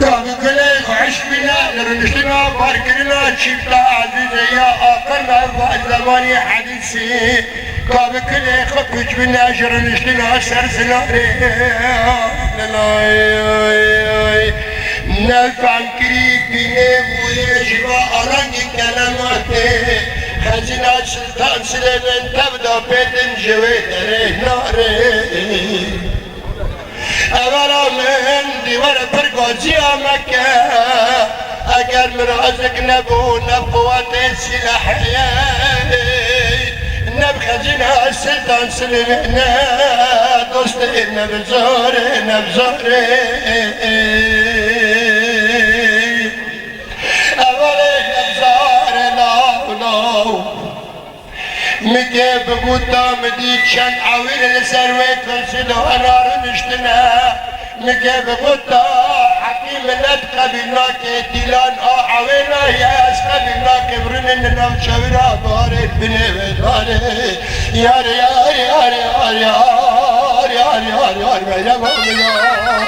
كان كلي عش بنا نرنشنا باركنا شفتا عزيزي يا آخرنا والزماني حديثي كان كلي خفج بنا جرنشنا سرسناري نفعن كريك بيني ويجوا أراني كلماتي خزينة سلطان سليمان تبدأ بيتن جويتري ناري أولا من ديوار فرقوزي مكة أقر مرازق نبو نبوات السلاحية نب خزينة سلطان سليمان دوستي نبزوري مكي بقوتا مديك شان عويل لسروي كنسلو أنار نشتنا مكي بقوتا حكيم نتقى بلاك تيلان عوينا ياس قبلاك برنن نو شورا بارد بني بداري يار يار يار يار يار يار يار يار يار يار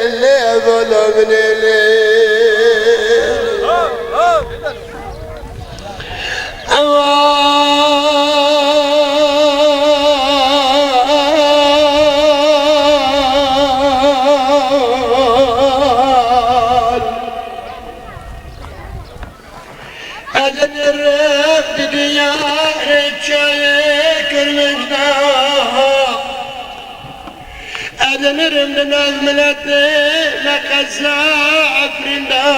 اللي ظلمني ليه أوال أذن الرفد ديار الشيك المجدار أذن رمد نظملتي لقصة عفرندا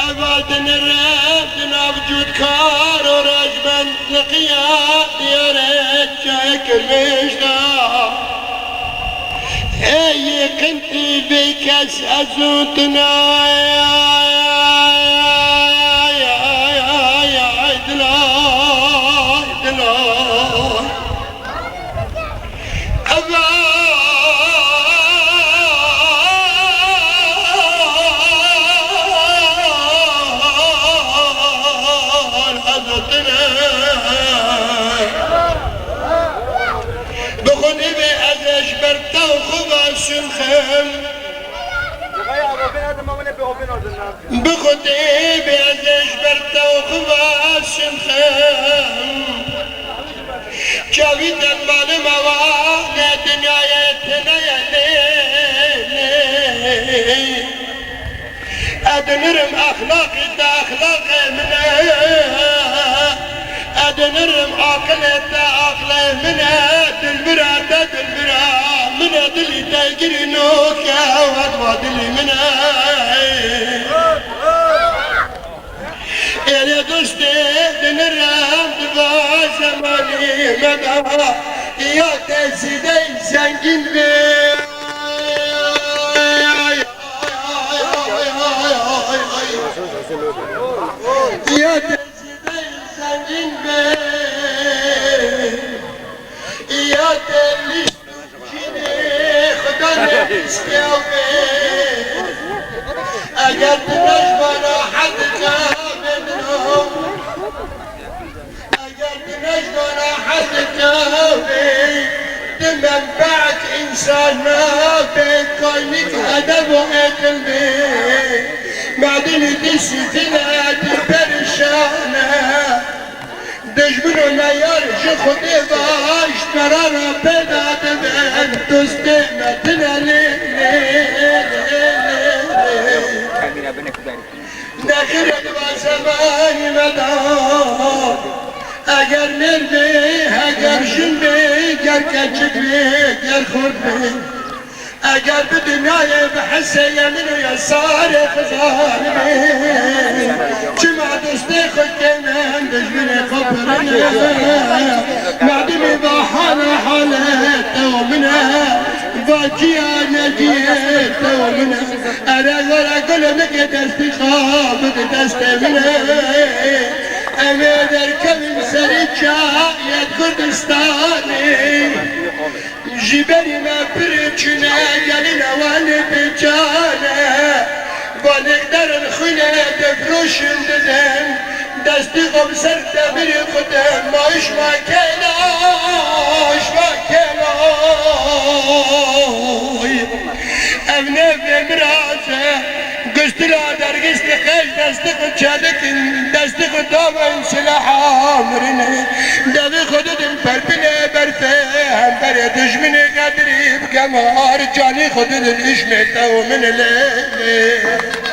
أبادن الرفد نبجود كار ورجبا لقيا ديار الشيك المجدار اي كنتي بكس ازوتنا يا عدنا أبا بخوني بأزش برتا وخباش الخم بخوني بأزش برتا وخباش الخم شاوي دمال موانا دنيايتنا يلي أدنرم أخلاقي دا أخلاقي منها أدنرم عقلي دا عقلي منها دلبرا دا دلبرا منها دلي تاجري نوكا وادوا دلي منها يا دوستي دنرم دبا زماني مدى يا تسيدي زنجين بي يا تسيدي زنجين بي يا تلي شيني خدا نفسيو بي اگر تنجبنا حد منهم اگر تنجبنا حد كافي تمنفعك انسان نافي كونك هدف وقلبي بعدين تسيتنا تبرشانا دجمنو نيارش خدي باش ترانا بدا تبان تستمتنا داخل زمان مدى اگر نربي اگر جنبي اگر كجبي اگر خربي اگر بدنياي بحسي يمين ويسار خزاني جمع دوستي خد كمان دجمني خبرنا معدمي بحالة حالته ومنها باجيا نجيته ومنها أنا أقول لك دستي خابط دستي منها أنا ذركب مسرجة يا كردستاني جبالي ما برجنا قالنا وانا بجانا ونقدر نخلي تفروش الندم دستي غمسر تبري قدام ماش ما كلاش ما كلاش ابني بمراسه قست لا درقست خيش دستي قدشادك دستي قدام سلاح عمرنا دبي خدود البربني برفهم بري دجمني قدري بقمار جاني خدود الاشمته ومن الليل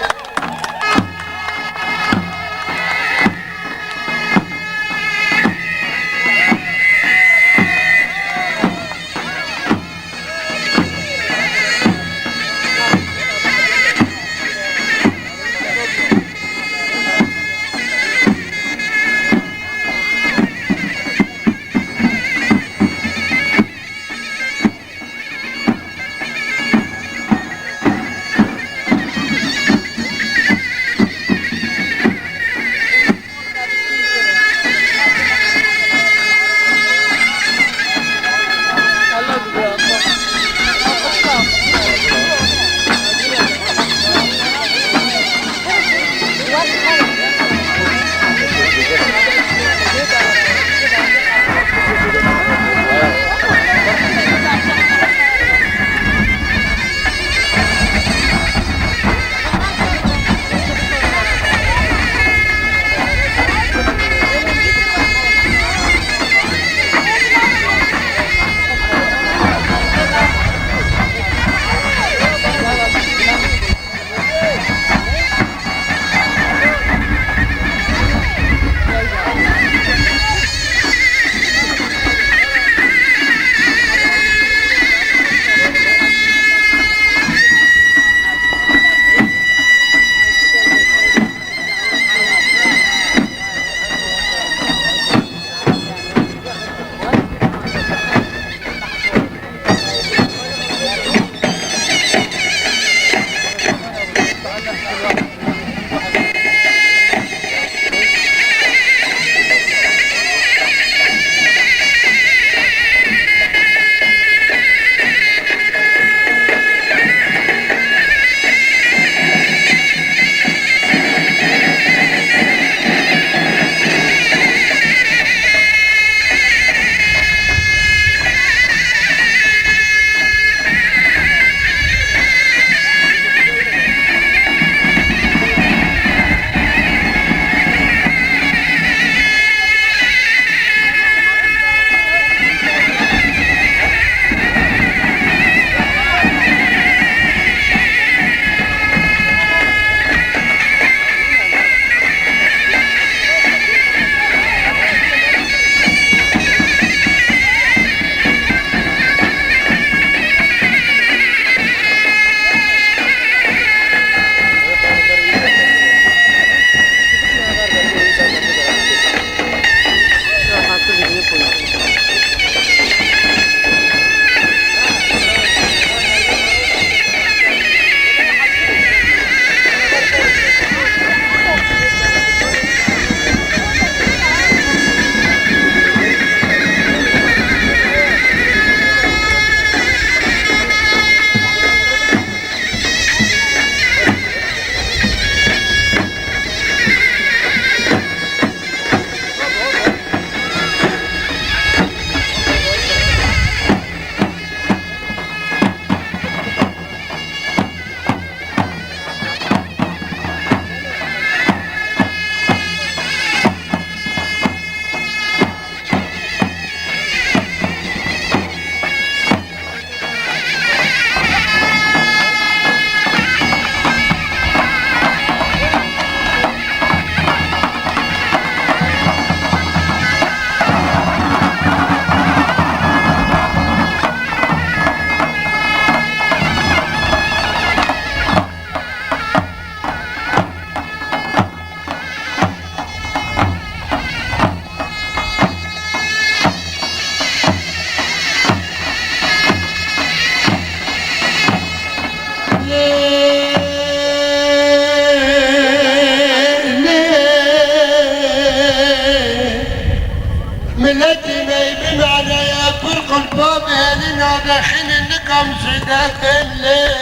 شمس دفن لي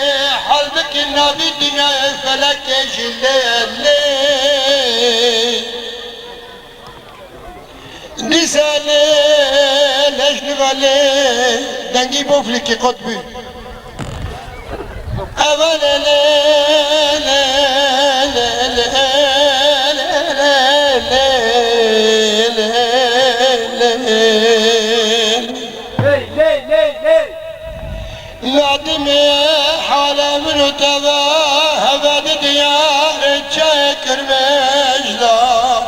حلبك النبي دنيا فلك جلالي لساني ليش نغالي دنجي بوفلكي قطبي أبدا لا لا لا معدم حالة من تباه بعد ديار تشكر مجدا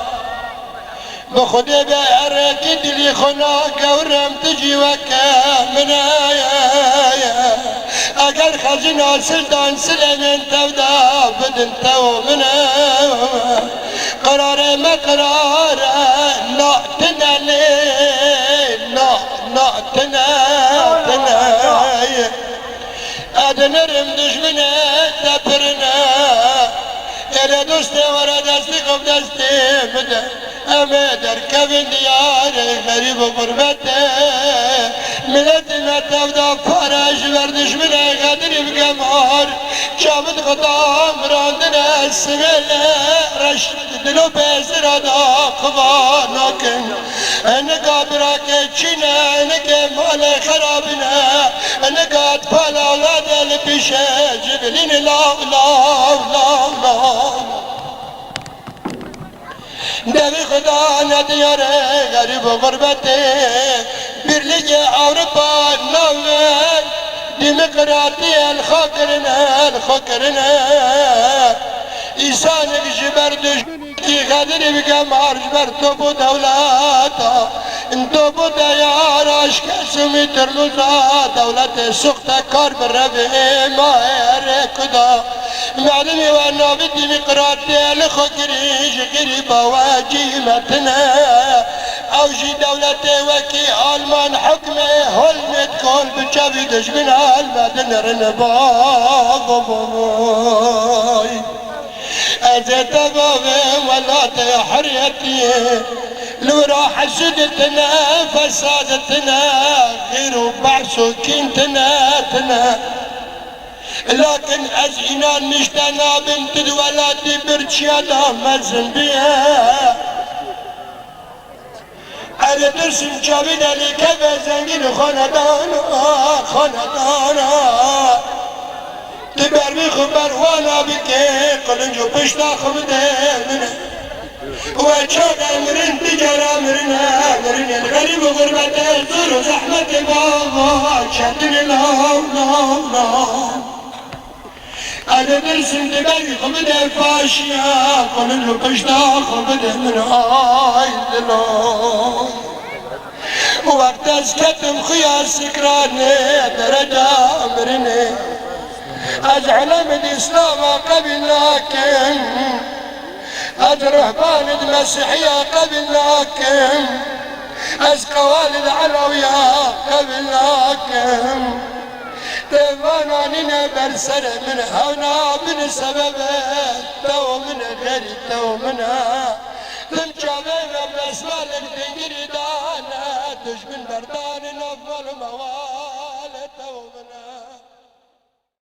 بخد بأرك دلي خناك ورم تجي وكامنا اگر خزنا سلطان سلمين تبدا بدن تو منا قرار ما قرار لا تنالي لا تنالي ادنرم دشمنه تبرنا الى دوستي ورا دستي قف دستي بدا اما دركب ديار غريب وغربته ملتنا تبدا فرج بردش من قدر بقمار شامد غطام راندنا السميلة رشد دلو بيزر ادا قباناكن انا قابراك چينا انا كمال خرابنا انا قاد بالا اولاد البشة جبلين لا دبي خدا نديار غريب وغربته برلي أوروبا نوال ديمقراطية الخكرنا إنسانك جبردش كي غادر بقى مارج برتبو دولاتا انتبو ديار اشكاسمي ترلوزا دولة سخطة كار بالربي ما هركدا معلمي وانا بالديمقراطية الخكري جغري بواجيمتنا اوجي دولتي وكي المان حكمي هلمت كل بجابي دشمن المدن رنباغ أزت بابي ولا حريتي لو راح سدتنا فسادتنا غير بعثو كنتنا لكن أزعنا نشتنا بنت الولد برشيادا مزن بيها على درسم جابين لي كذا زنجين خاندانا تبرمي خبر وانا بكي قلنجو بشتا خبده منه وشوق امرن تجار امرنا الغريب وغربته زور وزحمة بابا شدن لا انا درسم تبرمي خبده فاشيا قلنجو بشتا خبده منه وقت از كتم خيار سكراني درجة امرني از علم الاسلام قبلناكم از رهبان المسيحية قبلناكم از قوالد علوية قبلناكم تفاناننا برسر من هونا من سبب تو من غير تو منها من شباب بسمال الدنيا دانا دشمن بردان نفل موال تو منها